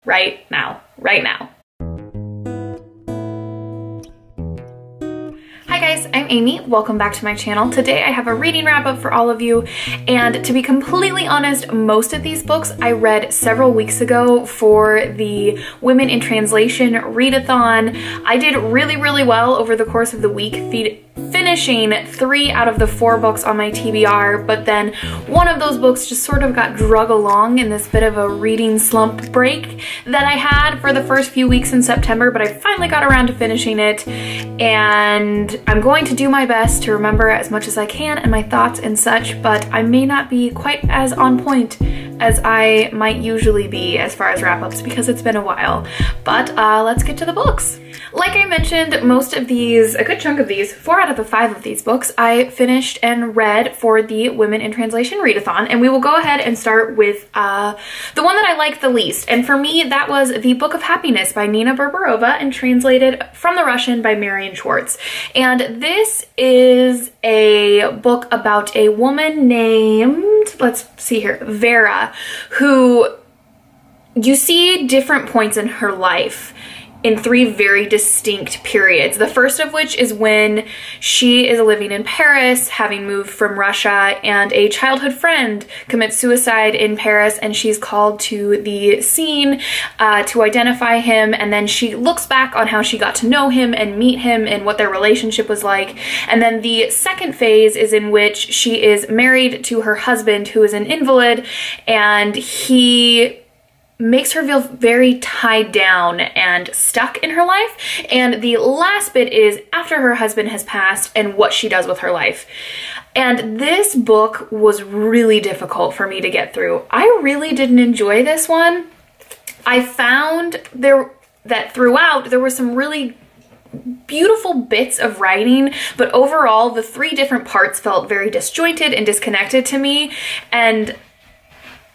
right now, right now. Hi guys, I'm Amy. Welcome back to my channel. Today I have a reading wrap up for all of you, and to be completely honest, most of these books I read several weeks ago for the Women in Translation Readathon. I did really well over the course of the week, finishing 3 out of the 4 books on my TBR, but then one of those books just sort of got drug along in this bit of a reading slump break that I had for the first few weeks in September, but I finally got around to finishing it, and I'm going to do my best to remember as much as I can and my thoughts and such, but I may not be quite as on point as I might usually be as far as wrap-ups because it's been a while. But let's get to the books. Like I mentioned, most of these, a good chunk of these, 4 out of the 5 of these books, I finished and read for the Women in Translation Readathon, and we will go ahead and start with the one that I liked the least, and for me that was The Book of Happiness by Nina Berberova and translated from the Russian by Marion Schwartz. And this is a book about a woman named, let's see here, Vera, who you see different points in her life in 3 very distinct periods. The first of which is when she is living in Paris, having moved from Russia, and a childhood friend commits suicide in Paris, and she's called to the scene to identify him, and then she looks back on how she got to know him and meet him and what their relationship was like. And then the second phase is in which she is married to her husband, who is an invalid, and he makes her feel very tied down and stuck in her life. And the last bit is after her husband has passed and what she does with her life. And this book was really difficult for me to get through. I really didn't enjoy this one. I found that throughout there were some really beautiful bits of writing, but overall the 3 different parts felt very disjointed and disconnected to me, and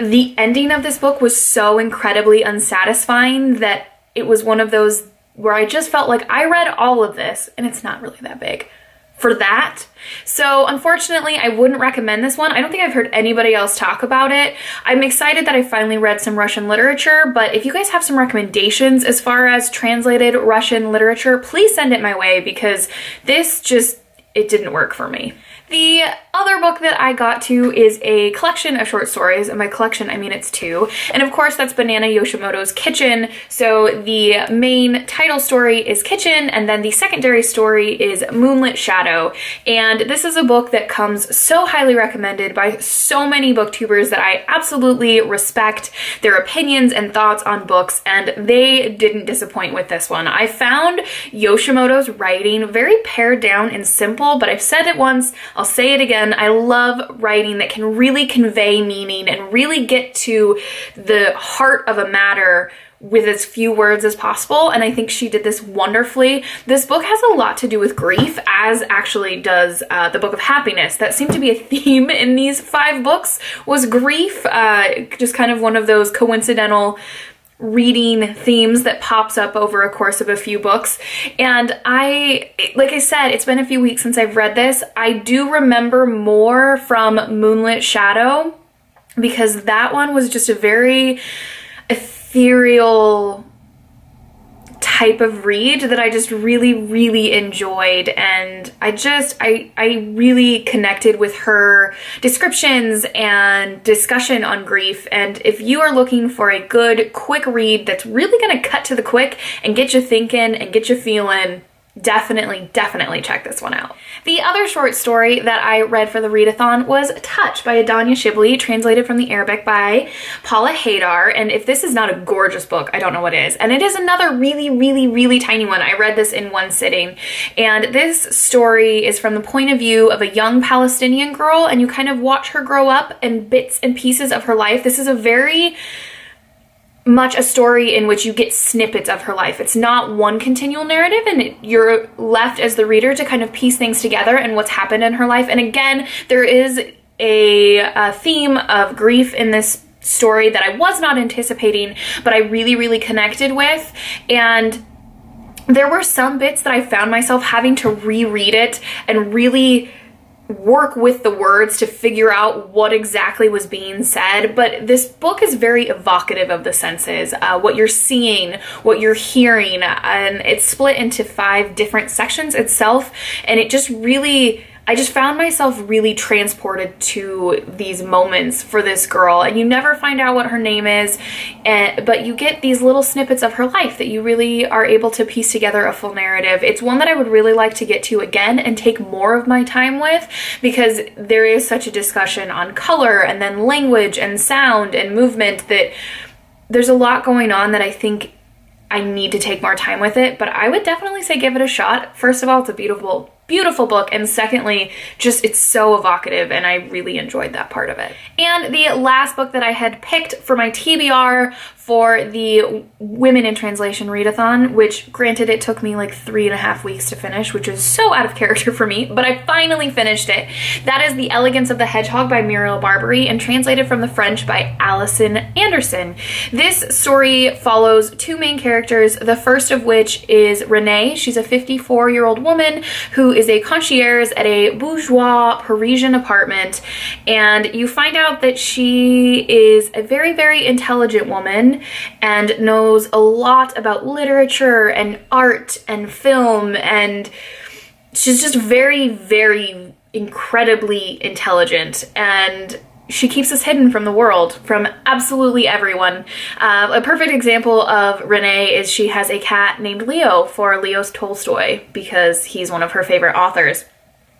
the ending of this book was so incredibly unsatisfying that it was one of those where I just felt like I read all of this and it's not really that big for that. So unfortunately, I wouldn't recommend this one. I don't think I've heard anybody else talk about it. I'm excited that I finally read some Russian literature, but if you guys have some recommendations as far as translated Russian literature, please send it my way because this just, it didn't work for me. The other book that I got to is a collection of short stories, and by collection I mean it's 2, and of course that's Banana Yoshimoto's Kitchen. So the main title story is Kitchen, and then the secondary story is Moonlit Shadow, and this is a book that comes so highly recommended by so many booktubers that I absolutely respect their opinions and thoughts on books, and they didn't disappoint with this one. I found Yoshimoto's writing very pared down and simple, but I've said it once, I'll say it again, I love writing that can really convey meaning and really get to the heart of a matter with as few words as possible, and I think she did this wonderfully. This book has a lot to do with grief, as actually does The Book of Happiness. That seemed to be a theme in these 5 books, was grief, just kind of one of those coincidental reading themes that pops up over a course of a few books. And like I said, it's been a few weeks since I've read this. I do remember more from Moonlit Shadow because that one was just a very ethereal type of read that I just really enjoyed, and I really connected with her descriptions and discussion on grief. And if you are looking for a good quick read that's really gonna cut to the quick and get you thinking and get you feeling, definitely check this one out. The other short story that I read for the readathon was Touch by Adanya Shibli, translated from the Arabic by Paula Haidar. And if this is not a gorgeous book, I don't know what is. And it is another really tiny one. I read this in one sitting. And this story is from the point of view of a young Palestinian girl, and you kind of watch her grow up and bits and pieces of her life. This is a very much a story in which you get snippets of her life. It's not one continual narrative, and you're left as the reader to kind of piece things together and what's happened in her life. And again, there is a theme of grief in this story that I was not anticipating, but I really connected with. And there were some bits that I found myself having to reread it and really work with the words to figure out what exactly was being said, but this book is very evocative of the senses, what you're seeing, what you're hearing, and it's split into 5 different sections itself, and it just really, I just found myself really transported to these moments for this girl, and you never find out what her name is, but you get these little snippets of her life that you really are able to piece together a full narrative. It's one that I would really like to get to again and take more of my time with, because there is such a discussion on color and then language and sound and movement that there's a lot going on that I think I need to take more time with it, but I would definitely say give it a shot. First of all, it's a beautiful, beautiful book, and secondly, just it's so evocative, and I really enjoyed that part of it. And the last book that I had picked for my TBR for the Women in Translation Readathon, which granted it took me like 3.5 weeks to finish, which is so out of character for me, but I finally finished it. That is The Elegance of the Hedgehog by Muriel Barbary and translated from the French by Alison Anderson. This story follows 2 main characters, the first of which is Renee. She's a 54-year-old woman who is a concierge at a bourgeois Parisian apartment, and you find out that she is a very, very intelligent woman and knows a lot about literature and art and film, and she's just very, very incredibly intelligent, and she keeps this hidden from the world, from absolutely everyone. A perfect example of Renee is she has a cat named Leo for Leo Tolstoy because he's one of her favorite authors.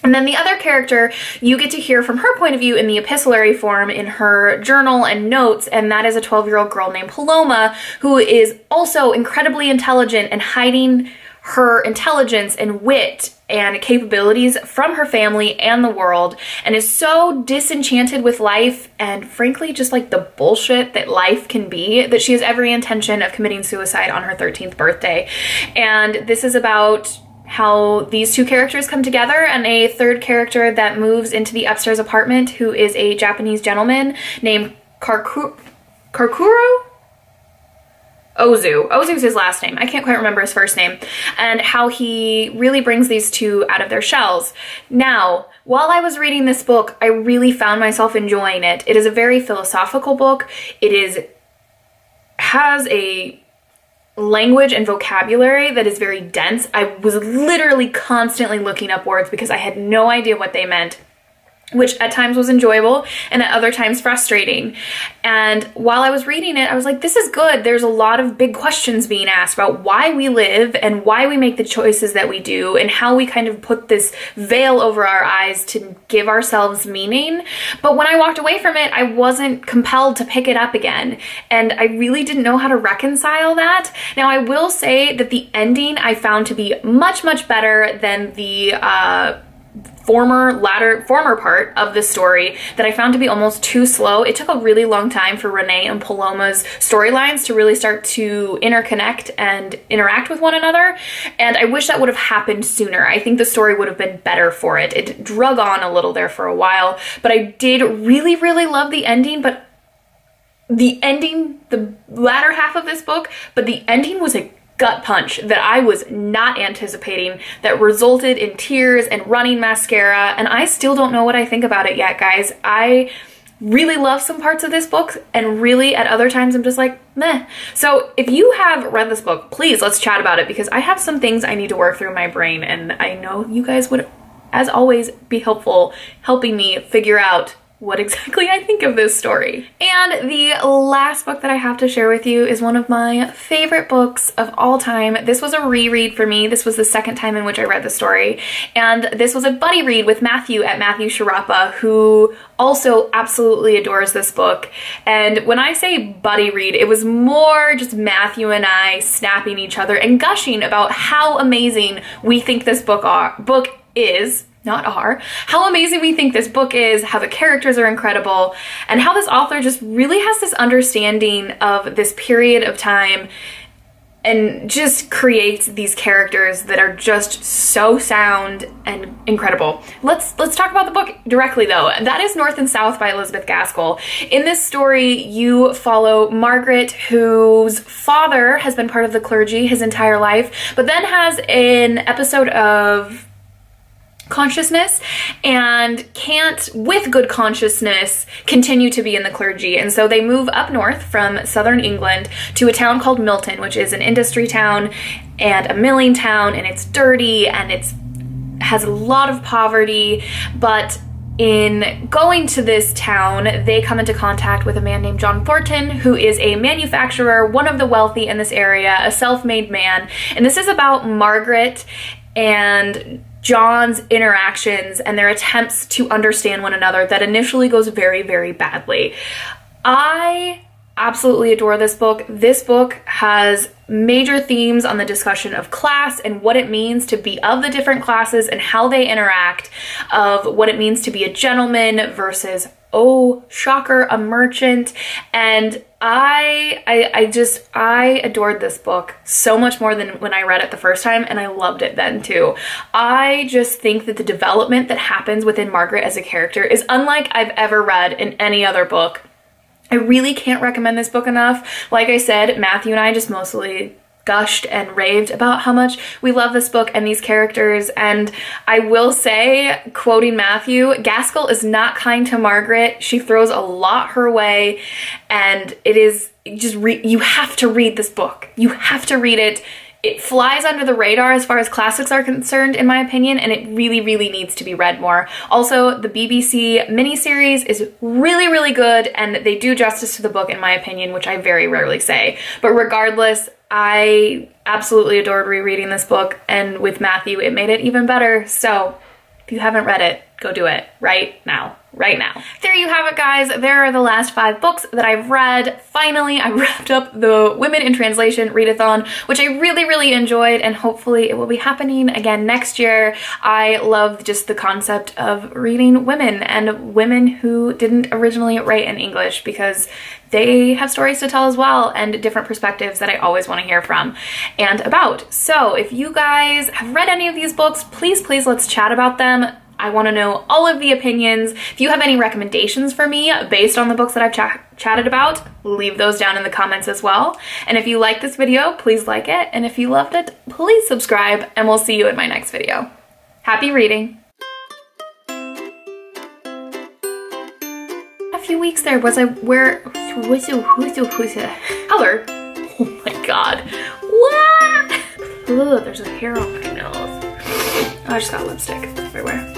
And then the other character, you get to hear from her point of view in the epistolary form in her journal and notes, and that is a 12-year-old girl named Paloma, who is also incredibly intelligent and hiding her intelligence and wit and capabilities from her family and the world, and is so disenchanted with life and frankly just like the bullshit that life can be that she has every intention of committing suicide on her 13th birthday. And this is about how these 2 characters come together, and a third character that moves into the upstairs apartment who is a Japanese gentleman named Karkuro? Ozu's his last name. I can't quite remember his first name. And how he really brings these 2 out of their shells. Now, while I was reading this book, I really found myself enjoying it. It is a very philosophical book. Has a language and vocabulary that is very dense. I was literally constantly looking up words because I had no idea what they meant, which at times was enjoyable and at other times frustrating. And while I was reading it, I was like, this is good. There's a lot of big questions being asked about why we live and why we make the choices that we do and how we kind of put this veil over our eyes to give ourselves meaning. But when I walked away from it, I wasn't compelled to pick it up again. And I really didn't know how to reconcile that. Now, I will say that the ending I found to be much, much better than the former part of the story that I found to be almost too slow. It took a really long time for Renee and Paloma's storylines to really start to interconnect and interact with one another, and I wish that would have happened sooner. I think the story would have been better for it. It drug on a little there for a while, but I did really, really love the ending, but the latter half of this book, but the ending was a gut punch that I was not anticipating, that resulted in tears and running mascara, and I still don't know what I think about it yet, guys. I really love some parts of this book, and really at other times I'm just like, meh. So if you have read this book, please let's chat about it, because I have some things I need to work through in my brain, and I know you guys would, as always, be helpful helping me figure out what exactly I think of this story. And the last book that I have to share with you is one of my favorite books of all time. This was a reread for me. This was the second time in which I read the story. And this was a buddy read with Matthew at Matthew Sharapa, who also absolutely adores this book. And when I say buddy read, it was more just Matthew and I snapping each other and gushing about how amazing we think this book is. Not are, how amazing we think this book is, how the characters are incredible, and how this author just really has this understanding of this period of time and just creates these characters that are just so sound and incredible. Let's talk about the book directly though. That is North and South by Elizabeth Gaskell. In this story, you follow Margaret, whose father has been part of the clergy his entire life, but then has an episode of consciousness and can't, with good consciousness, continue to be in the clergy. And so they move up north from southern England to a town called Milton, which is an industry town and a milling town, and it's dirty and has a lot of poverty. But in going to this town, they come into contact with a man named John Thornton, who is a manufacturer, one of the wealthy in this area, a self-made man. And this is about Margaret and John's interactions and their attempts to understand one another that initially goes very, very badly. I absolutely adore this book. This book has major themes on the discussion of class and what it means to be of the different classes and how they interact, of what it means to be a gentleman versus, oh, shocker, a merchant. And I adored this book so much more than when I read it the first time, and I loved it then too. I just think that the development that happens within Margaret as a character is unlike I've ever read in any other book. I really can't recommend this book enough. Like I said, Matthew and I just mostly gushed and raved about how much we love this book and these characters. And I will say, quoting Matthew, Gaskell is not kind to Margaret. She throws a lot her way, and it is just, you have to read this book. You have to read it. It flies under the radar as far as classics are concerned, in my opinion, and it really, really needs to be read more. Also, the BBC miniseries is really, really good, and they do justice to the book, in my opinion, which I very rarely say. But regardless, I absolutely adored rereading this book, and with Matthew, it made it even better. So if you haven't read it, go do it right now. Right now. There you have it, guys. There are the last 5 books that I've read. Finally, I wrapped up the Women in Translation Readathon, which I really, really enjoyed, and hopefully it will be happening again next year. I love just the concept of reading women and women who didn't originally write in English, because they have stories to tell as well and different perspectives that I always want to hear from and about. So if you guys have read any of these books, please, please let's chat about them. I want to know all of the opinions. If you have any recommendations for me based on the books that I've chatted about, leave those down in the comments as well. And if you like this video, please like it. And if you loved it, please subscribe, and we'll see you in my next video. Happy reading. A few weeks there, was I where color? Oh my god. What? Ugh, there's a hair on my nose. Oh, I just got lipstick everywhere.